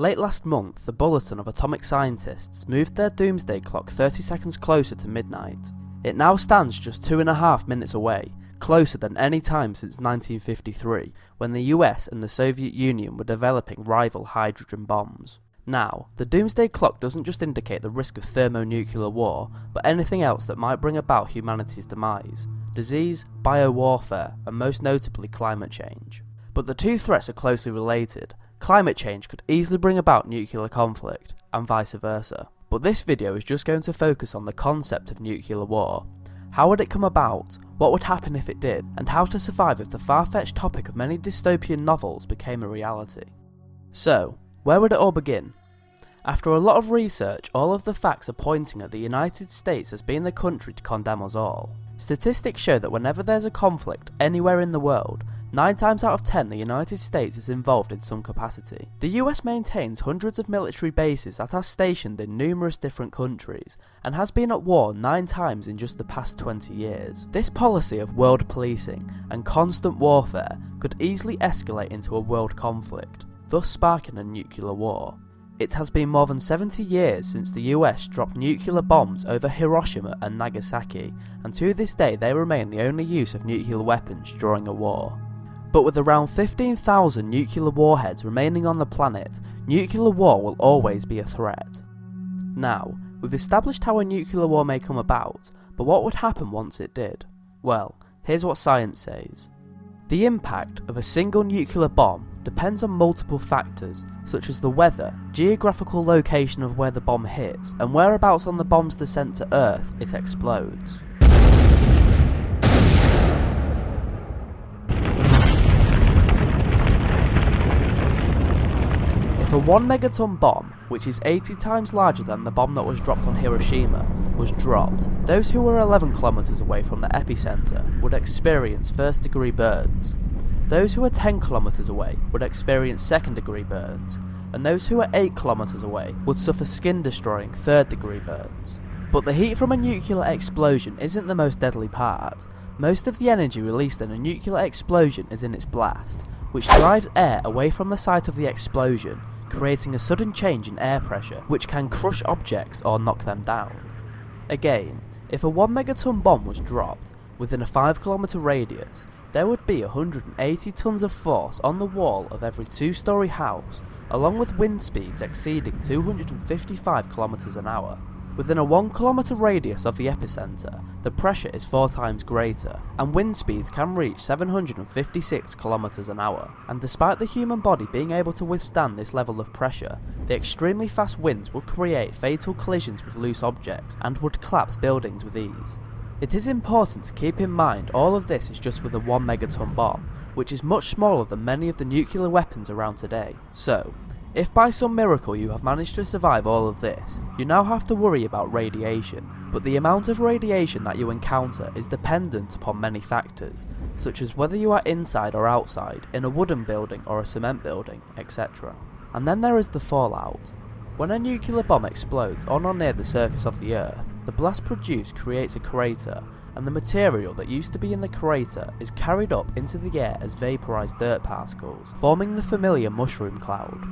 Late last month, the Bulletin of Atomic Scientists moved their Doomsday Clock 30 seconds closer to midnight. It now stands just 2.5 minutes away, closer than any time since 1953, when the US and the Soviet Union were developing rival hydrogen bombs. Now, the Doomsday Clock doesn't just indicate the risk of thermonuclear war, but anything else that might bring about humanity's demise: disease, biowarfare, and most notably climate change. But the two threats are closely related. Climate change could easily bring about nuclear conflict, and vice versa. But this video is just going to focus on the concept of nuclear war. How would it come about, what would happen if it did, and how to survive if the far-fetched topic of many dystopian novels became a reality. So, where would it all begin? After a lot of research, all of the facts are pointing at the United States as being the country to condemn us all. Statistics show that whenever there's a conflict anywhere in the world, 9 times out of 10 the United States is involved in some capacity. The US maintains hundreds of military bases that are stationed in numerous different countries, and has been at war 9 times in just the past 20 years. This policy of world policing and constant warfare could easily escalate into a world conflict, thus sparking a nuclear war. It has been more than 70 years since the US dropped nuclear bombs over Hiroshima and Nagasaki, and to this day they remain the only use of nuclear weapons during a war. But with around 15,000 nuclear warheads remaining on the planet, nuclear war will always be a threat. Now, we've established how a nuclear war may come about, but what would happen once it did? Well, here's what science says. The impact of a single nuclear bomb depends on multiple factors, such as the weather, geographical location of where the bomb hits, and whereabouts on the bomb's descent to Earth it explodes. If a 1 megaton bomb, which is 80 times larger than the bomb that was dropped on Hiroshima, was dropped, those who were 11 kilometers away from the epicenter would experience first-degree burns. Those who were 10 kilometers away would experience second-degree burns, and those who were 8 kilometers away would suffer skin-destroying third-degree burns. But the heat from a nuclear explosion isn't the most deadly part. Most of the energy released in a nuclear explosion is in its blast, which drives air away from the site of the explosion, creating a sudden change in air pressure, which can crush objects or knock them down. Again, if a 1 megaton bomb was dropped within a 5 kilometer radius, there would be 180 tons of force on the wall of every 2-story house, along with wind speeds exceeding 255 kilometers an hour. Within a 1 kilometer radius of the epicenter, the pressure is 4 times greater, and wind speeds can reach 756 kilometers an hour. And despite the human body being able to withstand this level of pressure, the extremely fast winds would create fatal collisions with loose objects and would collapse buildings with ease. It is important to keep in mind all of this is just with a 1 megaton bomb, which is much smaller than many of the nuclear weapons around today. So, if by some miracle you have managed to survive all of this, you now have to worry about radiation. But the amount of radiation that you encounter is dependent upon many factors, such as whether you are inside or outside, in a wooden building or a cement building, etc. And then there is the fallout. When a nuclear bomb explodes on or near the surface of the Earth, the blast produced creates a crater, and the material that used to be in the crater is carried up into the air as vaporized dirt particles, forming the familiar mushroom cloud.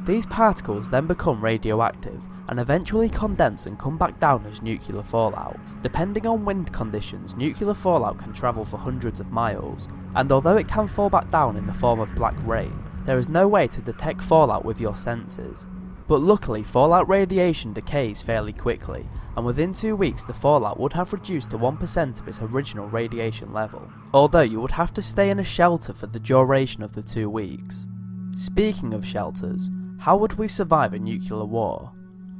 These particles then become radioactive and eventually condense and come back down as nuclear fallout. Depending on wind conditions, nuclear fallout can travel for hundreds of miles, and although it can fall back down in the form of black rain, there is no way to detect fallout with your senses. But luckily, fallout radiation decays fairly quickly, and within 2 weeks the fallout would have reduced to 1% of its original radiation level, although you would have to stay in a shelter for the duration of the 2 weeks. Speaking of shelters, how would we survive a nuclear war?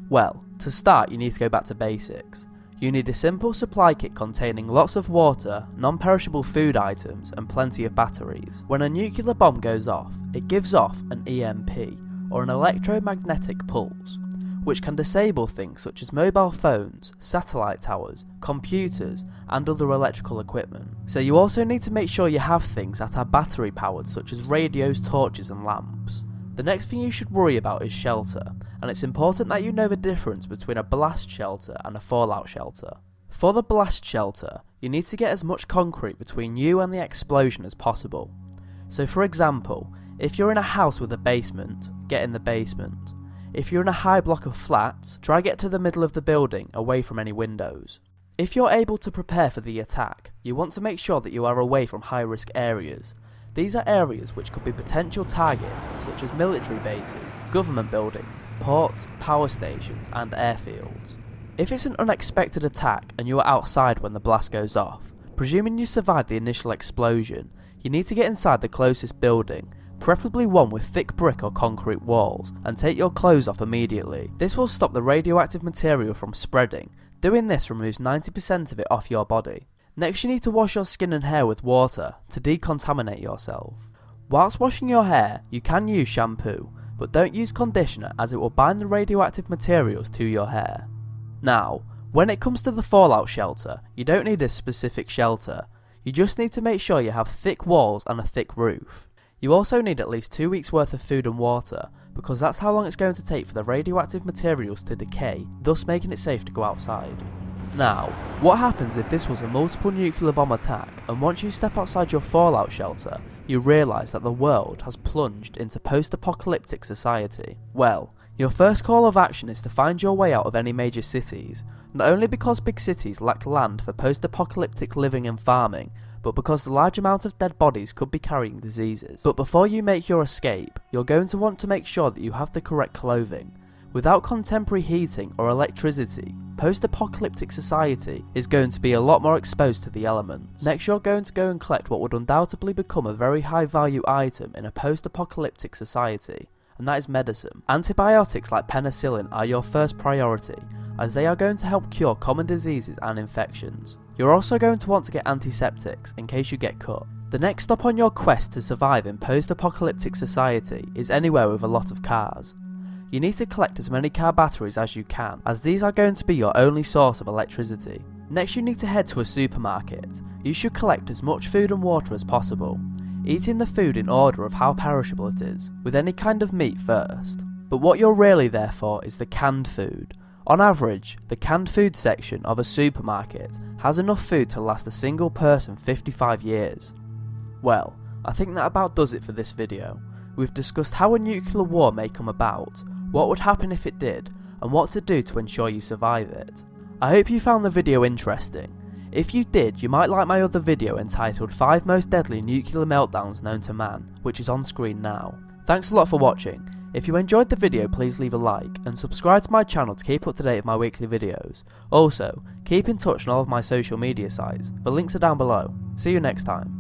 Well, to start you need to go back to basics. You need a simple supply kit containing lots of water, non-perishable food items, and plenty of batteries. When a nuclear bomb goes off, it gives off an EMP, or an electromagnetic pulse, which can disable things such as mobile phones, satellite towers, computers, and other electrical equipment. So you also need to make sure you have things that are battery powered, such as radios, torches, and lamps. The next thing you should worry about is shelter, and it's important that you know the difference between a blast shelter and a fallout shelter. For the blast shelter, you need to get as much concrete between you and the explosion as possible. So for example, if you're in a house with a basement, get in the basement. If you're in a high block of flats, try get to the middle of the building away from any windows. If you're able to prepare for the attack, you want to make sure that you are away from high risk areas. These are areas which could be potential targets such as military bases, government buildings, ports, power stations and airfields. If it's an unexpected attack and you are outside when the blast goes off, presuming you survived the initial explosion, you need to get inside the closest building, preferably one with thick brick or concrete walls, and take your clothes off immediately. This will stop the radioactive material from spreading. Doing this removes 90% of it off your body. Next you need to wash your skin and hair with water to decontaminate yourself. Whilst washing your hair, you can use shampoo, but don't use conditioner as it will bind the radioactive materials to your hair. Now, when it comes to the fallout shelter, you don't need a specific shelter. You just need to make sure you have thick walls and a thick roof. You also need at least 2 weeks worth of food and water, because that's how long it's going to take for the radioactive materials to decay, thus making it safe to go outside. Now, what happens if this was a multiple nuclear bomb attack and once you step outside your fallout shelter, you realise that the world has plunged into post-apocalyptic society? Well, your first call of action is to find your way out of any major cities, not only because big cities lack land for post-apocalyptic living and farming, but because the large amount of dead bodies could be carrying diseases. But before you make your escape, you're going to want to make sure that you have the correct clothing. Without contemporary heating or electricity, post-apocalyptic society is going to be a lot more exposed to the elements. Next you're going to go and collect what would undoubtedly become a very high value item in a post-apocalyptic society, and that is medicine. Antibiotics like penicillin are your first priority, as they are going to help cure common diseases and infections. You're also going to want to get antiseptics in case you get cut. The next stop on your quest to survive in post-apocalyptic society is anywhere with a lot of cars. You need to collect as many car batteries as you can, as these are going to be your only source of electricity. Next you need to head to a supermarket. You should collect as much food and water as possible, eating the food in order of how perishable it is, with any kind of meat first. But what you're really there for is the canned food. On average, the canned food section of a supermarket has enough food to last a single person 55 years. Well, I think that about does it for this video. We've discussed how a nuclear war may come about, what would happen if it did, and what to do to ensure you survive it. I hope you found the video interesting. If you did, you might like my other video entitled 5 Most Deadly Nuclear Meltdowns Known to Man, which is on screen now. Thanks a lot for watching. If you enjoyed the video, please leave a like, and subscribe to my channel to keep up to date with my weekly videos. Also, keep in touch on all of my social media sites, the links are down below. See you next time.